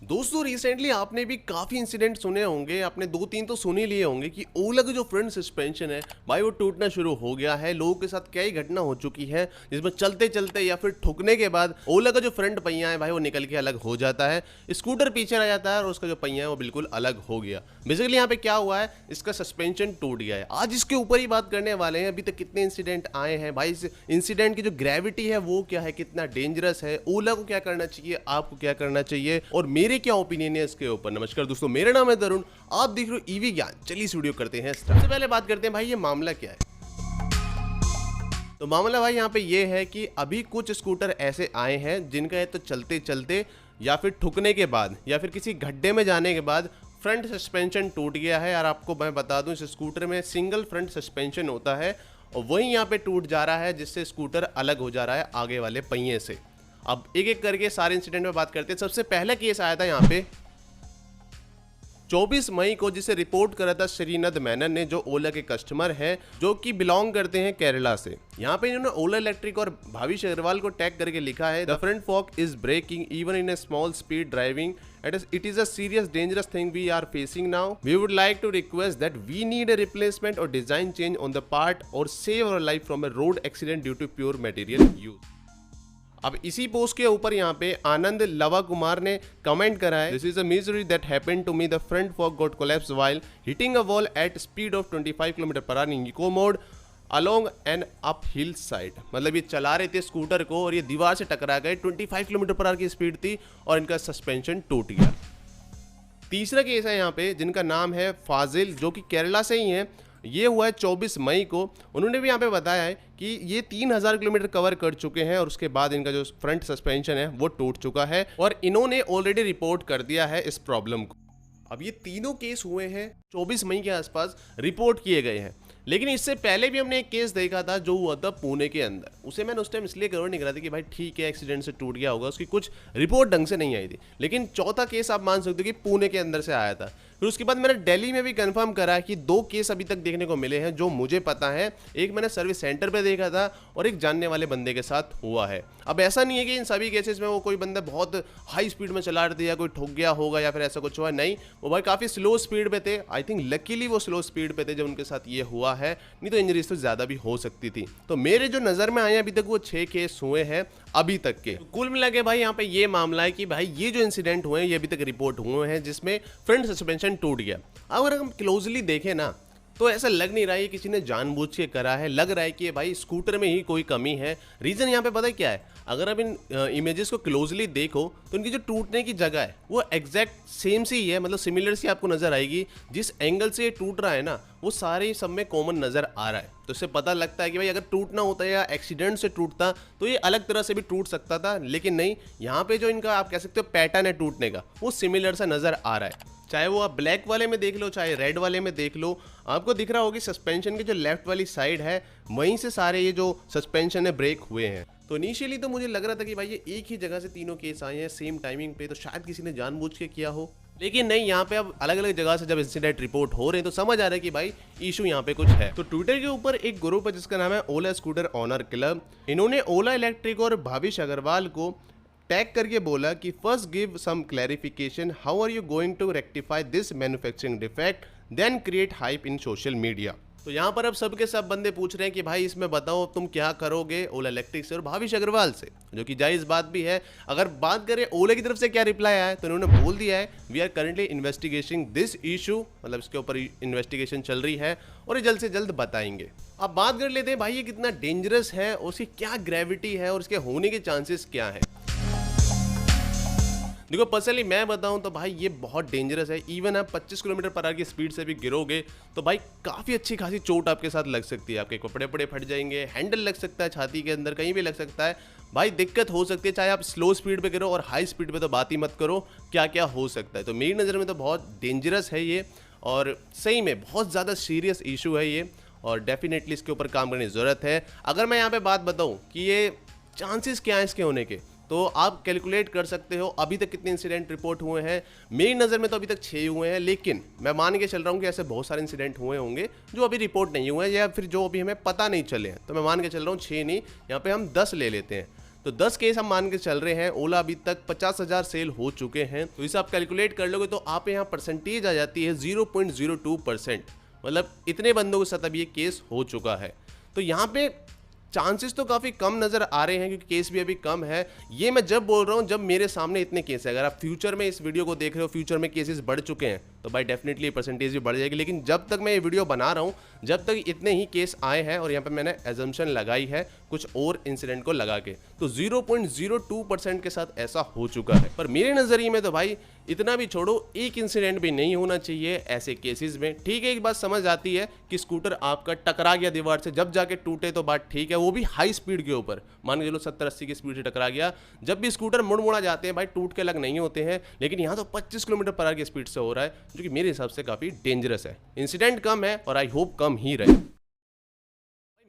दोस्तों रिसेंटली आपने भी काफी इंसिडेंट सुने होंगे, आपने 2-3 तो सुन ही लिए होंगे कि ओला का जो फ्रंट सस्पेंशन है भाई वो टूटना शुरू हो गया है। लोगों के साथ क्या ही घटना हो चुकी है जिसमें चलते चलते या फिर ठुकने के बाद ओला का जो फ्रंट पहिया है भाई वो निकल के अलग हो जाता है, स्कूटर पीछे रह जाता है और उसका जो पहिया है वो बिल्कुल अलग हो गया। बेसिकली यहाँ पे क्या हुआ है, इसका सस्पेंशन टूट गया है। आज इसके ऊपर ही बात करने वाले हैं। अभी तक कितने इंसिडेंट आए हैं भाई, इस इंसिडेंट की जो ग्रेविटी है वो क्या है, कितना डेंजरस है, ओला को क्या करना चाहिए, आपको क्या करना चाहिए और मेरे क्या ओपिनियन है इसके ऊपर। नमस्कार दोस्तों, मेरा नाम है तरुण, आप देख रहे हो ईवी ज्ञान। चलिए इस वीडियो करते हैं। सबसे पहले बात करते हैं भाई ये मामला क्या है। तो मामला भाई यहाँ पे ये है कि अभी कुछ स्कूटर ऐसे आए हैं जिनका है तो चलते चलते या फिर ठुकने के बाद या फिर किसी गड्ढे में जाने के बाद फ्रंट सस्पेंशन टूट गया है। यार आपको मैं बता दूं, इस स्कूटर में सिंगल फ्रंट सस्पेंशन होता है और वही यहाँ पे टूट जा रहा है जिससे स्कूटर अलग हो जा रहा है आगे वाले पहिए से। अब एक एक करके सारे इंसिडेंट में बात करते हैं। सबसे पहला केस आया था यहाँ पे 24 मई को, जिसे रिपोर्ट करा था श्रीनद मेनन ने, जो ओला के कस्टमर हैं जो कि बिलोंग करते हैं केरला से। यहाँ पे इन्होंने ओला इलेक्ट्रिक और भाविश अग्रवाल को टैग करके लिखा है, the front fork is breaking even in a small speed driving, it is a serious dangerous thing we are facing now. We would like to request that we need a replacement or design change on the part or save our life from a road accident due to pure material use. अब इसी post के ऊपर यहाँ पे आनंद लवा कुमार ने comment करा है, this is a misery that happened to me, the front fork got collapse while hitting a wall at speed of 25 km/h in eco mode along an uphill side. मतलब ये चला रहे थे स्कूटर को और ये दीवार से टकरा गए, 25 km/h की स्पीड थी और इनका सस्पेंशन टूट गया। तीसरा केस है यहाँ पे जिनका नाम है फाजिल, जो कि केरला से ही है। ये हुआ है 24 मई को। उन्होंने भी यहाँ पे बताया है कि ये 3000 किलोमीटर कवर कर चुके हैं और उसके बाद इनका जो फ्रंट सस्पेंशन है वो टूट चुका है और इन्होंने ऑलरेडी रिपोर्ट कर दिया है इस प्रॉब्लम को। अब ये तीनों केस हुए हैं 24 मई के आसपास, रिपोर्ट किए गए हैं। लेकिन इससे पहले भी हमने एक केस देखा था जो हुआ था पुणे के अंदर। उसे मैंने उस टाइम इसलिए कवर नहीं करा था कि भाई ठीक है एक्सीडेंट से टूट गया होगा, उसकी कुछ रिपोर्ट ढंग से नहीं आई थी। लेकिन चौथा केस आप मान सकते हो कि पुणे के अंदर से आया था। फिर उसके बाद मैंने दिल्ली में भी कंफर्म करा कि 2 केस अभी तक देखने को मिले हैं जो मुझे पता है। एक मैंने सर्विस सेंटर पे देखा था और एक जानने वाले बंदे के साथ हुआ है। अब ऐसा नहीं है कि इन सभी केसेस में वो कोई बंदा बहुत हाई स्पीड में चला रहे थे या कोई ठुक गया होगा या फिर ऐसा कुछ हुआ, नहीं, वो भाई काफ़ी स्लो स्पीड पे थे। आई थिंक लकीली वो स्लो स्पीड पे थे जब उनके साथ ये हुआ है, नहीं तो इंजरीज तो ज़्यादा भी हो सकती थी। तो मेरे जो नज़र में आए अभी तक वो 6 केस हुए हैं अभी तक के। कुल मिला के भाई यहाँ पे ये मामला है कि भाई ये जो इंसिडेंट हुए हैं ये अभी तक रिपोर्ट हुए हैं जिसमें फ्रंट सस्पेंशन टूट गया। अगर हम क्लोजली देखें ना तो ऐसा लग नहीं रहा है किसी ने जानबूझ के करा है, लग रहा है कि भाई स्कूटर में ही कोई कमी है। रीज़न यहाँ पे पता है क्या है, अगर आप इन इमेजेस को क्लोजली देखो तो इनकी जो टूटने की जगह है वो एग्जैक्ट सेम सी ही है, मतलब सिमिलर सी आपको नज़र आएगी। जिस एंगल से ये टूट रहा है ना वो सारे सब में कॉमन नज़र आ रहा है। तो इससे पता लगता है कि भाई अगर टूटना होता या एक्सीडेंट से टूटता तो ये अलग तरह से भी टूट सकता था, लेकिन नहीं, यहाँ पे जो इनका आप कह सकते हो पैटर्न है टूटने का वो सिमिलर सा नज़र आ रहा है। चाहे वो आप ब्लैक वाले में देख लो चाहे रेड वाले में देख लो, आपको दिख रहा होगा सस्पेंशन की जो लेफ्ट वाली साइड है वहीं से सारे ये जो सस्पेंशन है ब्रेक हुए हैं। तो इनिशियली तो मुझे लग रहा था कि भाई ये एक ही जगह से तीनों केस आए हैं सेम टाइमिंग पे, तो शायद किसी ने जानबूझ के किया हो, लेकिन नहीं, यहाँ पे अब अलग अलग जगह से जब इंसिडेंट रिपोर्ट हो रहे हैं तो समझ आ रहा है कि भाई इशू यहाँ पे कुछ है। तो ट्विटर के ऊपर एक ग्रुप है जिसका नाम है ओला स्कूटर ऑनर क्लब। इन्होंने ओला इलेक्ट्रिक और भाविश अग्रवाल को टैग करके बोला कि first give some clarification, how are you going to rectify this manufacturing defect, then create hype in social media. तो यहाँ पर अब सबके सब बंदे पूछ रहे हैं कि भाई इसमें बताओ तुम क्या करोगे ओला इलेक्ट्रिक से और भाविश अग्रवाल से, जो कि जायज़ बात भी है। अगर बात करें ओला की तरफ से क्या रिप्लाई आया है तो उन्होंने बोल दिया है, we are currently investigating this issue, मतलब इसके ऊपर इन्वेस्टिगेशन चल रही है और ये जल्द से जल्द बताएंगे। अब बात कर लेते हैं भाई ये कितना डेंजरस है, उसकी क्या ग्रेविटी है और इसके होने के चांसेस क्या है। देखो पर्सनली मैं बताऊं तो भाई ये बहुत डेंजरस है। इवन आप 25 km/h की स्पीड से भी गिरोगे तो भाई काफ़ी अच्छी खासी चोट आपके साथ लग सकती है। आपके कपड़े पड़े फट जाएंगे, हैंडल लग सकता है, छाती के अंदर कहीं भी लग सकता है। भाई दिक्कत हो सकती है, चाहे आप स्लो स्पीड पे गिरो और हाई स्पीड पे तो बात ही मत करो, क्या क्या हो सकता है। तो मेरी नज़र में तो बहुत डेंजरस है ये और सही में बहुत ज़्यादा सीरियस इशू है ये और डेफिनेटली इसके ऊपर काम करने की ज़रूरत है। अगर मैं यहाँ पर बात बताऊँ कि ये चांसेस क्या हैं इसके होने के, तो आप कैलकुलेट कर सकते हो अभी तक कितने इंसिडेंट रिपोर्ट हुए हैं। मेरी नज़र में तो अभी तक 6 हुए हैं, लेकिन मैं मान के चल रहा हूँ कि ऐसे बहुत सारे इंसिडेंट हुए होंगे जो अभी रिपोर्ट नहीं हुए हैं या फिर जो अभी हमें पता नहीं चले हैं। तो मैं मान के चल रहा हूँ 6 नहीं, यहाँ पे हम 10 ले लेते हैं। तो 10 केस हम मान के चल रहे हैं, ओला अभी तक 50,000 सेल हो चुके हैं। तो इसे आप कैलकुलेट कर लोगे तो आप यहाँ परसेंटेज आ जाती है 0.02%। मतलब इतने बंदों के साथ अब ये केस हो चुका है। तो यहाँ पे चांसेस तो काफ़ी कम नज़र आ रहे हैं क्योंकि केस भी अभी कम है। ये मैं जब बोल रहा हूँ जब मेरे सामने इतने केस है। अगर आप फ्यूचर में इस वीडियो को देख रहे हो, फ्यूचर में केसेस बढ़ चुके हैं तो भाई डेफिनेटली परसेंटेज भी बढ़ जाएगी। लेकिन जब तक मैं ये वीडियो बना रहा हूँ, जब तक इतने ही केस आए हैं, और यहाँ पे मैंने एजम्पशन लगाई है कुछ और इंसिडेंट को लगा के, तो 0.02% के साथ ऐसा हो चुका है। पर मेरे नज़रिए में तो भाई इतना भी छोड़ो, एक इंसिडेंट भी नहीं होना चाहिए ऐसे केसेस में। ठीक है, एक बात समझ आती है कि स्कूटर आपका टकरा गया दीवार से, जब जाके टूटे तो बात ठीक है, वो भी हाई स्पीड के ऊपर, मान के चलो 70-80 की स्पीड से टकरा गया। जब भी स्कूटर मुड़ जाते हैं भाई, टूट के अलग नहीं होते हैं, लेकिन यहाँ तो 25 किलोमीटर पर आवर की स्पीड से हो रहा है, जो कि मेरे हिसाब से काफ़ी डेंजरस है। इंसिडेंट कम है और आई होप कम ही रहे।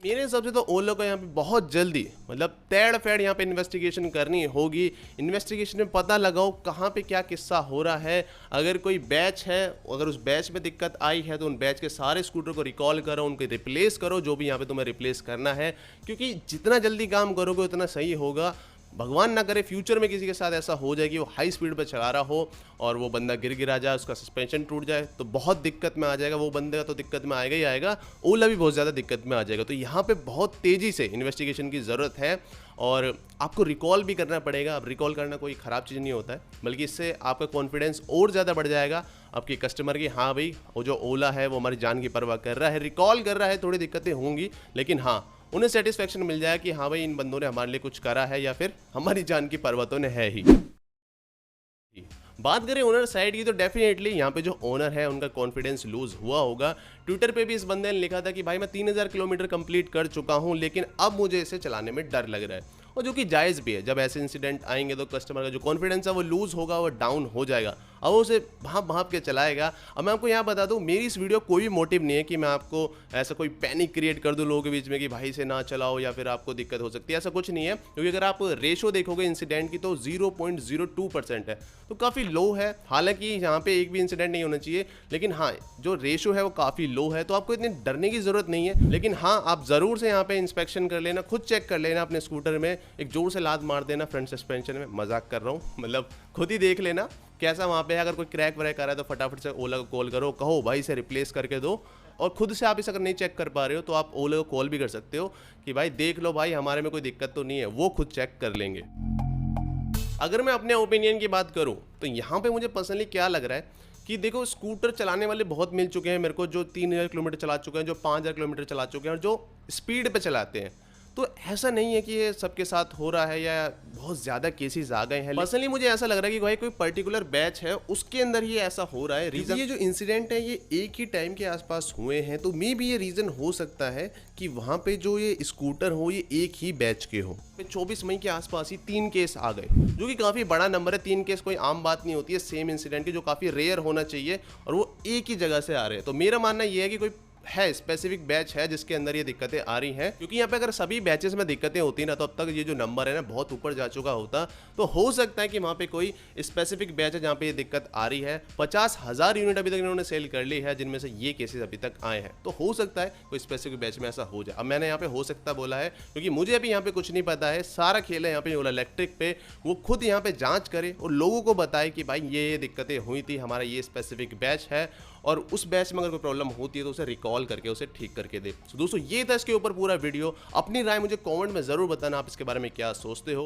मेरे हिसाब से तो ओला को यहाँ पे बहुत जल्दी, मतलब तैड़ फैड़ यहाँ पे इन्वेस्टिगेशन करनी होगी। इन्वेस्टिगेशन में पता लगाओ कहाँ पे क्या किस्सा हो रहा है। अगर कोई बैच है, अगर उस बैच में दिक्कत आई है तो उन बैच के सारे स्कूटर को रिकॉल करो, उनको रिप्लेस करो, जो भी यहाँ पे तुम्हें रिप्लेस करना है, क्योंकि जितना जल्दी काम करोगे उतना सही होगा। भगवान ना करे फ्यूचर में किसी के साथ ऐसा हो जाए कि वो हाई स्पीड पर चला रहा हो और वो बंदा गिरा जाए, उसका सस्पेंशन टूट जाए, तो बहुत दिक्कत में आ जाएगा। वो बंदे का तो दिक्कत में आएगा ही आएगा, ओला भी बहुत ज़्यादा दिक्कत में आ जाएगा। तो यहाँ पे बहुत तेज़ी से इन्वेस्टिगेशन की ज़रूरत है और आपको रिकॉल भी करना पड़ेगा। अब रिकॉल करना कोई ख़राब चीज़ नहीं होता है, बल्कि इससे आपका कॉन्फिडेंस और ज़्यादा बढ़ जाएगा आपके कस्टमर की। हाँ भाई, वो जो ओला है वो हमारी जान की परवाह कर रहा है, रिकॉल कर रहा है, थोड़ी दिक्कतें होंगी, लेकिन हाँ उन्हें सेटिस्फेक्शन मिल जाए कि हाँ भाई इन बंदों ने हमारे लिए कुछ करा है, या फिर हमारी जान की परवाह तो है ही। बात करें ओनर साइड की तो डेफिनेटली यहाँ पे जो ओनर है उनका कॉन्फिडेंस लूज हुआ होगा। ट्विटर पे भी इस बंदे ने लिखा था कि भाई मैं 3000 किलोमीटर कंप्लीट कर चुका हूँ, लेकिन अब मुझे इसे चलाने में डर लग रहा है, और जो कि जायज़ भी है। जब ऐसे इंसिडेंट आएंगे तो कस्टमर का जो कॉन्फिडेंस है वो लूज़ होगा, वो डाउन हो जाएगा, अब वो उसे भाप के चलाएगा। अब मैं आपको यहाँ बता दूँ, मेरी इस वीडियो कोई भी मोटिव नहीं है कि मैं आपको ऐसा कोई पैनिक क्रिएट कर दूँ लोगों के बीच में कि भाई से ना चलाओ या फिर आपको दिक्कत हो सकती है, ऐसा कुछ नहीं है। क्योंकि अगर आप रेशो देखोगे इंसिडेंट की तो 0.02% है, तो काफ़ी लो है। हालांकि यहाँ पे एक भी इंसिडेंट नहीं होना चाहिए, लेकिन हाँ जो रेशो है वो काफ़ी लो है, तो आपको इतनी डरने की ज़रूरत नहीं है। लेकिन हाँ आप ज़रूर से यहाँ पे इंस्पेक्शन कर लेना, खुद चेक कर लेना अपने स्कूटर में, एक जोर से लात मार देना फ्रंट सस्पेंशन में, मजाक कर रहा हूँ, मतलब खुद ही देख लेना कैसा वहाँ पे। अगर कोई क्रैक व्रैक आ रहा है तो फटाफट से ओला को कॉल करो, कहो भाई इसे रिप्लेस करके दो। और खुद से आप इसे अगर नहीं चेक कर पा रहे हो तो आप ओला को कॉल भी कर सकते हो कि भाई देख लो भाई हमारे में कोई दिक्कत तो नहीं है, वो खुद चेक कर लेंगे। अगर मैं अपने ओपिनियन की बात करूँ तो यहाँ पे मुझे पर्सनली क्या लग रहा है कि देखो स्कूटर चलाने वाले बहुत मिल चुके हैं मेरे को, जो 3000 किलोमीटर चला चुके हैं, जो 5000 किलोमीटर चला चुके हैं, और जो स्पीड पे चलाते हैं। तो ऐसा नहीं है कि ये सबके साथ हो रहा है या बहुत ज़्यादा केसेस आ गए हैं। पर्सनली मुझे ऐसा लग रहा है कि भाई कोई पर्टिकुलर बैच है उसके अंदर ये ऐसा हो रहा है। रीज़न ये जो इंसिडेंट है ये एक ही टाइम के आसपास हुए हैं, तो मे भी ये रीज़न हो सकता है कि वहाँ पे जो ये स्कूटर हो ये एक ही बैच के हो। 24 मई के आसपास ही 3 केस आ गए, जो कि काफ़ी बड़ा नंबर है। 3 केस कोई आम बात नहीं होती है सेम इंसिडेंट की, जो काफ़ी रेयर होना चाहिए, और वो एक ही जगह से आ रहे हैं। तो मेरा मानना ये है कि कोई है स्पेसिफिक बैच है जिसके अंदर ये दिक्कतें आ रही हैं, क्योंकि यहाँ पे अगर सभी बैचेस में दिक्कतें होती ना तो अब तक ये जो नंबर है ना बहुत ऊपर जा चुका होता। तो हो सकता है कि वहाँ पे कोई स्पेसिफिक बैच है जहाँ पे ये दिक्कत आ रही है। 50,000 यूनिट अभी तक इन्होंने सेल कर ली है, जिनमें से ये केसेस अभी तक आए हैं। तो हो सकता है कोई स्पेसिफिक बैच में ऐसा हो जाए। अब मैंने यहाँ पे हो सकता बोला है क्योंकि मुझे अभी यहाँ पे कुछ नहीं पता है, सारा खेल है यहाँ पे ओला इलेक्ट्रिक पे। वो खुद यहाँ पे जाँच करे और लोगों को बताए कि भाई ये दिक्कतें हुई थी, हमारा ये स्पेसिफिक बैच है, और उस बैच में अगर कोई प्रॉब्लम होती है तो उसे रिकॉल करके उसे ठीक करके दे। तो दोस्तों ये था इसके ऊपर पूरा वीडियो। अपनी राय मुझे कमेंट में ज़रूर बताना, आप इसके बारे में क्या सोचते हो।